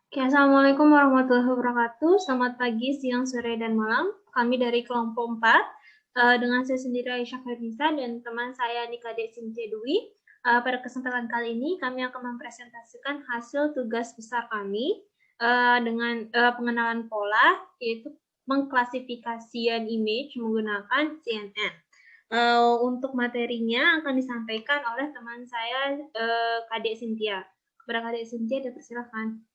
Oke, Assalamualaikum warahmatullahi wabarakatuh. Selamat pagi, siang, sore, dan malam. Kami dari kelompok 4, dengan saya sendiri Aisyah Fernisa dan teman saya Nikade Sintia Dwi. Pada kesempatan kali ini kami akan mempresentasikan hasil tugas besar kami dengan pengenalan pola, yaitu pengklasifikasian image menggunakan CNN. Untuk materinya akan disampaikan oleh teman saya, Kadek Sintia. Kepada Kadek Sintia, dipersilakan.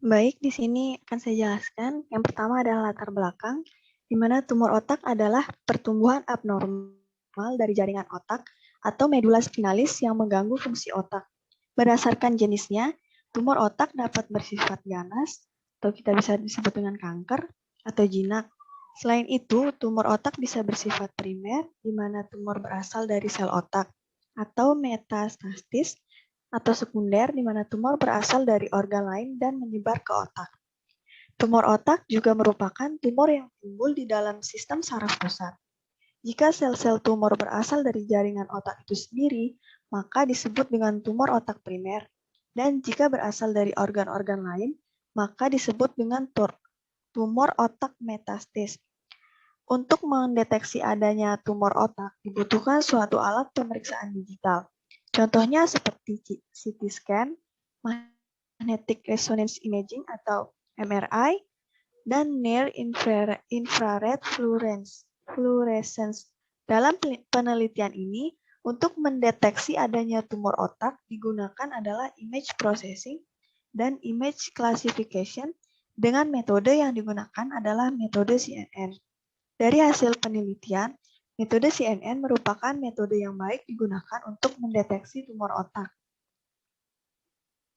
Baik, di sini akan saya jelaskan. Yang pertama adalah latar belakang, di mana tumor otak adalah pertumbuhan abnormal dari jaringan otak atau medula spinalis yang mengganggu fungsi otak. Berdasarkan jenisnya, tumor otak dapat bersifat ganas, atau kita bisa disebut dengan kanker, atau jinak. Selain itu, tumor otak bisa bersifat primer, di mana tumor berasal dari sel otak, atau metastasis, atau sekunder, di mana tumor berasal dari organ lain dan menyebar ke otak. Tumor otak juga merupakan tumor yang timbul di dalam sistem saraf pusat. Jika sel-sel tumor berasal dari jaringan otak itu sendiri, maka disebut dengan tumor otak primer. Dan jika berasal dari organ-organ lain, maka disebut dengan tumor otak metastasis. Untuk mendeteksi adanya tumor otak, dibutuhkan suatu alat pemeriksaan digital. Contohnya seperti CT scan, magnetic resonance imaging atau MRI, dan near infrared fluorescence. Dalam penelitian ini, untuk mendeteksi adanya tumor otak digunakan adalah image processing dan image classification dengan metode yang digunakan adalah metode CNN. Dari hasil penelitian, metode CNN merupakan metode yang baik digunakan untuk mendeteksi tumor otak.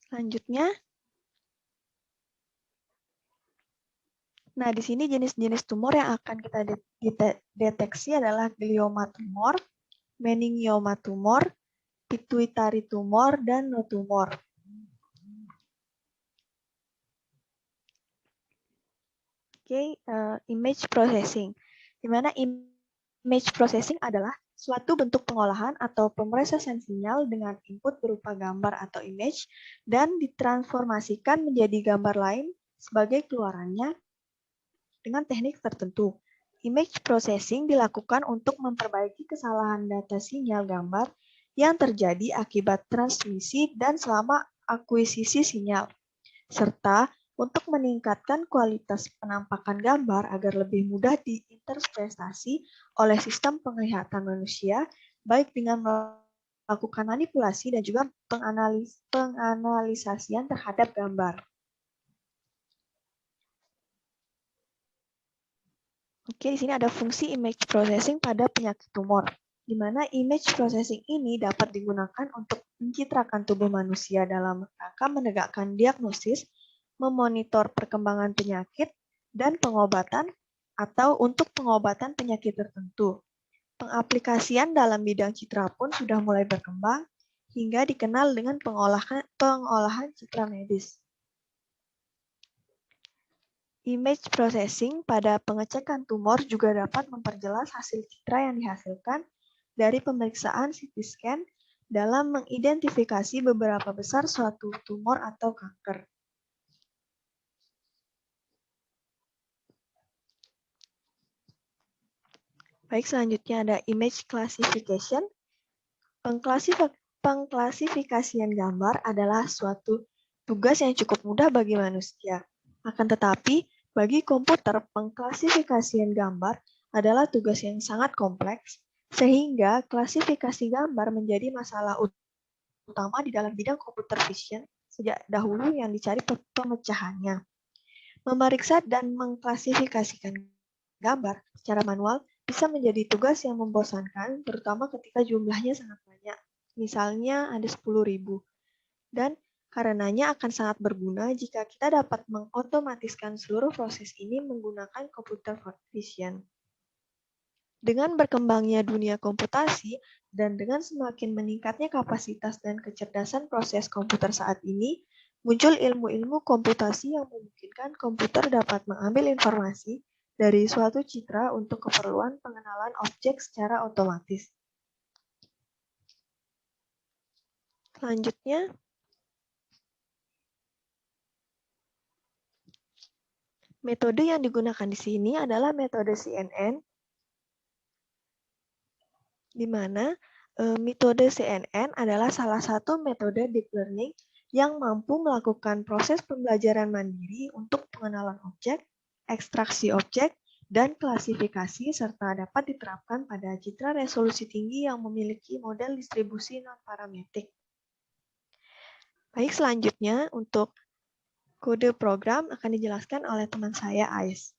Selanjutnya, nah di sini jenis-jenis tumor yang akan kita deteksi adalah glioma tumor, meningioma tumor, pituitary tumor, dan no tumor. Oke, image processing. Di mana image processing adalah suatu bentuk pengolahan atau pemrosesan sinyal dengan input berupa gambar atau image dan ditransformasikan menjadi gambar lain sebagai keluarannya dengan teknik tertentu. Image processing dilakukan untuk memperbaiki kesalahan data sinyal gambar yang terjadi akibat transmisi dan selama akuisisi sinyal, serta untuk meningkatkan kualitas penampakan gambar agar lebih mudah diinterpretasi oleh sistem penglihatan manusia, baik dengan melakukan manipulasi dan juga penganalisasian terhadap gambar. Oke, di sini ada fungsi image processing pada penyakit tumor, di mana image processing ini dapat digunakan untuk mencitrakan tubuh manusia dalam rangka menegakkan diagnosis, memonitor perkembangan penyakit, dan pengobatan, atau untuk pengobatan penyakit tertentu. Pengaplikasian dalam bidang citra pun sudah mulai berkembang, hingga dikenal dengan pengolahan citra medis. Image processing pada pengecekan tumor juga dapat memperjelas hasil citra yang dihasilkan dari pemeriksaan CT scan dalam mengidentifikasi beberapa besar suatu tumor atau kanker. Baik, selanjutnya ada image classification. Pengklasifikasian gambar adalah suatu tugas yang cukup mudah bagi manusia. Akan tetapi, bagi komputer, pengklasifikasian gambar adalah tugas yang sangat kompleks, sehingga klasifikasi gambar menjadi masalah utama di dalam bidang computer vision sejak dahulu yang dicari pemecahannya. Memeriksa dan mengklasifikasikan gambar secara manual bisa menjadi tugas yang membosankan, terutama ketika jumlahnya sangat banyak. Misalnya ada 10.000. Dan karenanya akan sangat berguna jika kita dapat mengotomatiskan seluruh proses ini menggunakan computer vision. Dengan berkembangnya dunia komputasi dan dengan semakin meningkatnya kapasitas dan kecerdasan proses komputer saat ini, muncul ilmu-ilmu komputasi yang memungkinkan komputer dapat mengambil informasi dari suatu citra untuk keperluan pengenalan objek secara otomatis. Selanjutnya, metode yang digunakan di sini adalah metode CNN, di mana metode CNN adalah salah satu metode deep learning yang mampu melakukan proses pembelajaran mandiri untuk pengenalan objek, ekstraksi objek, dan klasifikasi, serta dapat diterapkan pada citra resolusi tinggi yang memiliki model distribusi non-parametrik. Baik, selanjutnya untuk kode program akan dijelaskan oleh teman saya, Ais.